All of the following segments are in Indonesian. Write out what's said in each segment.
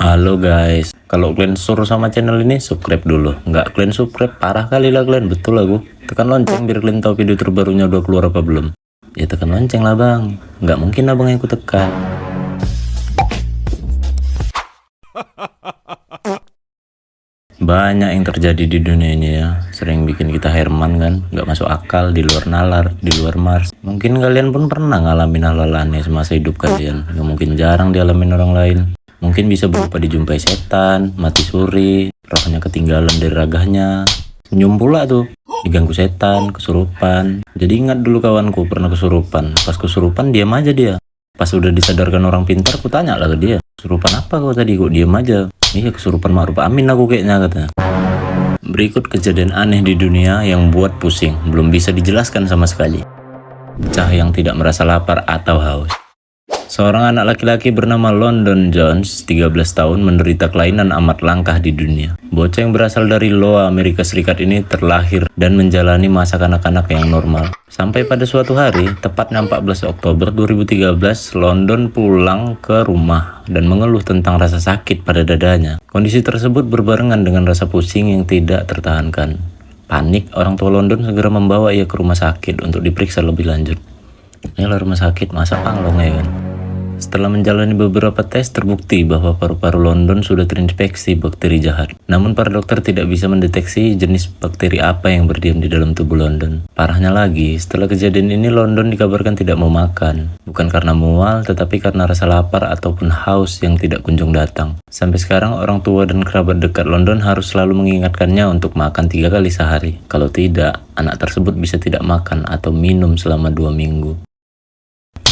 Halo guys, kalau kalian suruh sama channel ini subscribe dulu. Nggak kalian subscribe, parah kali lah kalian. Betul aku. Tekan lonceng biar kalian tahu video terbarunya udah keluar apa belum. Ya tekan lonceng lah bang. Nggak mungkin abang yang aku tekan. Banyak yang terjadi di dunia ini ya. Sering bikin kita herman kan. Nggak masuk akal, di luar nalar, di luar Mars. Mungkin kalian pun pernah ngalamin hal-hal aneh semasa hidup kalian. Nggak mungkin jarang dialamin orang lain. Mungkin bisa berupa dijumpai setan, mati suri, rohnya ketinggalan dari ragahnya. Senyum pula tuh, diganggu setan, kesurupan. Jadi ingat dulu kawanku pernah kesurupan. Pas kesurupan diam aja dia. Pas udah disadarkan orang pintar, aku tanya lah ke dia. Kesurupan apa kau tadi? Kok diam aja? Iya kesurupan Ma'ruf Amin aku kayaknya katanya. Berikut kejadian aneh di dunia yang buat pusing, belum bisa dijelaskan sama sekali. Bocah yang tidak merasa lapar atau haus. Seorang anak laki-laki bernama London Jones, 13 tahun, menderita kelainan amat langka di dunia. Bocah yang berasal dari Iowa, Amerika Serikat ini terlahir dan menjalani masa kanak-kanak yang normal. Sampai pada suatu hari, tepatnya 14 Oktober 2013, London pulang ke rumah dan mengeluh tentang rasa sakit pada dadanya. Kondisi tersebut berbarengan dengan rasa pusing yang tidak tertahankan. Panik, orang tua London segera membawa ia ke rumah sakit untuk diperiksa lebih lanjut. Yalah rumah sakit, masa panglong ya kan? Setelah menjalani beberapa tes, terbukti bahwa paru-paru London sudah terinfeksi bakteri jahat. Namun para dokter tidak bisa mendeteksi jenis bakteri apa yang berdiam di dalam tubuh London. Parahnya lagi, setelah kejadian ini London dikabarkan tidak mau makan. Bukan karena mual, tetapi karena rasa lapar ataupun haus yang tidak kunjung datang. Sampai sekarang orang tua dan kerabat dekat London harus selalu mengingatkannya untuk makan 3 kali sehari. Kalau tidak, anak tersebut bisa tidak makan atau minum selama 2 minggu.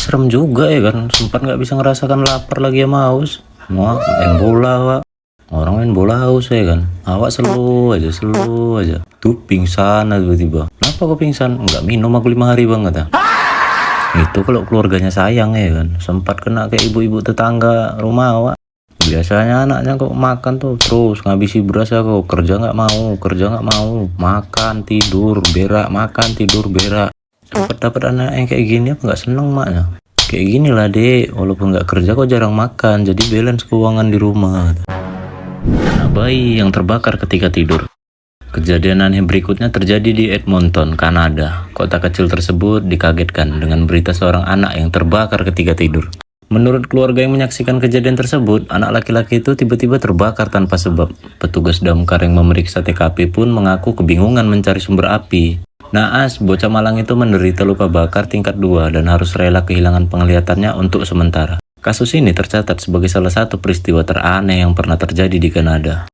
Serem juga ya kan, sempat nggak bisa ngerasakan lapar lagi sama haus. Mau main bola pak, orang main bola haus ya kan, awak selu aja tuh pingsan tiba-tiba. Kenapa kok pingsan? Nggak minum aku 5 hari banget ya. Itu kalau keluarganya sayang ya kan, sempat kena kayak ibu-ibu tetangga rumah awak. Biasanya anaknya kok makan tuh terus ngabisi beras ya, kok kerja nggak mau, makan tidur berak, makan tidur berak. Dapat anak yang kayak gini apa nggak seneng maknya. Kayak gini lah dek, walaupun nggak kerja kok jarang makan, jadi balance keuangan di rumah. Anak bayi yang terbakar ketika tidur. Kejadian aneh berikutnya terjadi di Edmonton, Kanada. Kota kecil tersebut dikagetkan dengan berita seorang anak yang terbakar ketika tidur. Menurut keluarga yang menyaksikan kejadian tersebut, anak laki-laki itu tiba-tiba terbakar tanpa sebab. Petugas damkar yang memeriksa TKP pun mengaku kebingungan mencari sumber api. Naas, bocah malang itu menderita luka bakar tingkat 2 dan harus rela kehilangan penglihatannya untuk sementara. Kasus ini tercatat sebagai salah satu peristiwa teraneh yang pernah terjadi di Kanada.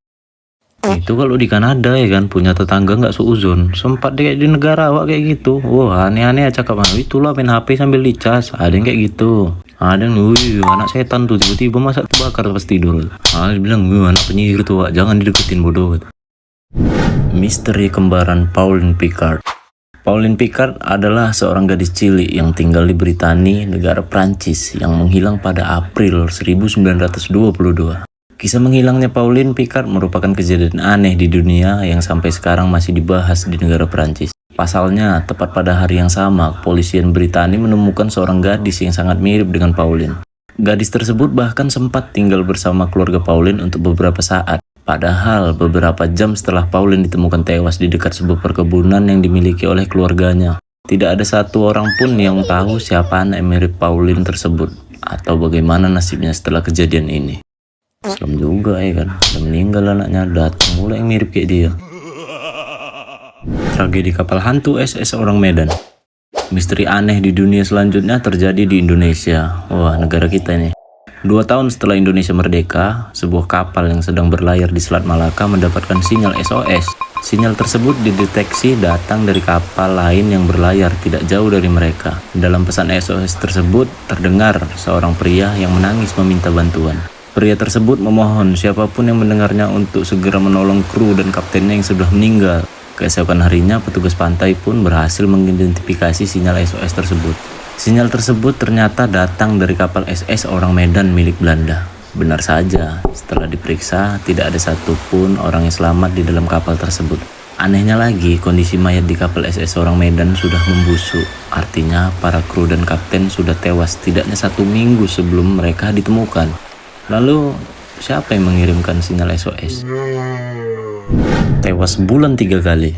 Itu kalau di Kanada ya kan, punya tetangga nggak seuzon. Sempat kayak di negara awak kayak gitu. Wah aneh-aneh aja cakap. Itulah main HP sambil dicas. Ada yang kayak gitu. Ada yang wih anak setan tuh tiba-tiba masa terbakar pas tidur. Dia bilang anak penyihir tuh wak, jangan dideketin bodoh. Misteri kembaran Pauline Picard. Pauline Picard adalah seorang gadis cilik yang tinggal di Britania, negara Prancis, yang menghilang pada April 1922. Kisah menghilangnya Pauline Picard merupakan kejadian aneh di dunia yang sampai sekarang masih dibahas di negara Prancis. Pasalnya, tepat pada hari yang sama, kepolisian Britania menemukan seorang gadis yang sangat mirip dengan Pauline. Gadis tersebut bahkan sempat tinggal bersama keluarga Pauline untuk beberapa saat. Padahal beberapa jam setelah Pauline ditemukan tewas di dekat sebuah perkebunan yang dimiliki oleh keluarganya. Tidak ada satu orang pun yang tahu siapa anak yang mirip Pauline tersebut atau bagaimana nasibnya setelah kejadian ini. Serem juga ya kan, udah meninggal anaknya, datang pula yang mirip kayak dia. Tragedi kapal hantu SS orang Medan. Misteri aneh di dunia selanjutnya terjadi di Indonesia. Wah, negara kita ini. 2 tahun setelah Indonesia merdeka, sebuah kapal yang sedang berlayar di Selat Malaka mendapatkan sinyal SOS. Sinyal tersebut dideteksi datang dari kapal lain yang berlayar tidak jauh dari mereka. Dalam pesan SOS tersebut, terdengar seorang pria yang menangis meminta bantuan. Pria tersebut memohon siapapun yang mendengarnya untuk segera menolong kru dan kaptennya yang sudah meninggal. Keesokan harinya, petugas pantai pun berhasil mengidentifikasi sinyal SOS tersebut. Sinyal tersebut ternyata datang dari kapal SS orang Medan milik Belanda. Benar saja, setelah diperiksa, tidak ada satupun orang yang selamat di dalam kapal tersebut. Anehnya lagi, kondisi mayat di kapal SS orang Medan sudah membusuk. Artinya, para kru dan kapten sudah tewas setidaknya 1 minggu sebelum mereka ditemukan. Lalu, Siapa yang mengirimkan sinyal SOS? Tewas bulan 3 kali.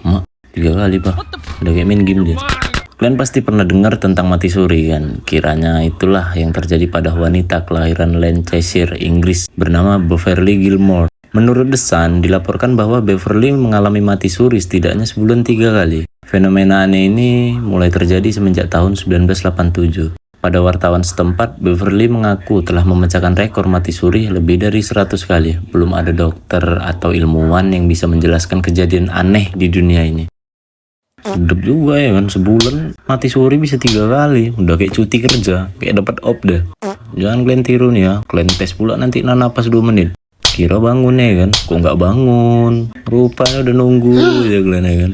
Mak, 3 kali pak. Udah kayak main game dia. Kalian pasti pernah dengar tentang mati suri kan? Kiranya itulah yang terjadi pada wanita kelahiran Lancashire, Inggris bernama Beverly Gilmore. Menurut The Sun, dilaporkan bahwa Beverly mengalami mati suri setidaknya sebulan 3 kali. Fenomena aneh ini mulai terjadi semenjak tahun 1987. Pada wartawan setempat, Beverly mengaku telah memecahkan rekor mati suri lebih dari 100 kali. Belum ada dokter atau ilmuwan yang bisa menjelaskan kejadian aneh di dunia ini. Sedep juga ya kan, sebulan mati suri bisa 3 kali. Udah kayak cuti kerja, kayak dapat op dah. Jangan kalian tiru nih ya, kalian tes pula nanti napas 2 menit. Kira bangun ya kan, kok nggak bangun, rupanya udah nunggu ya kalian ya kan.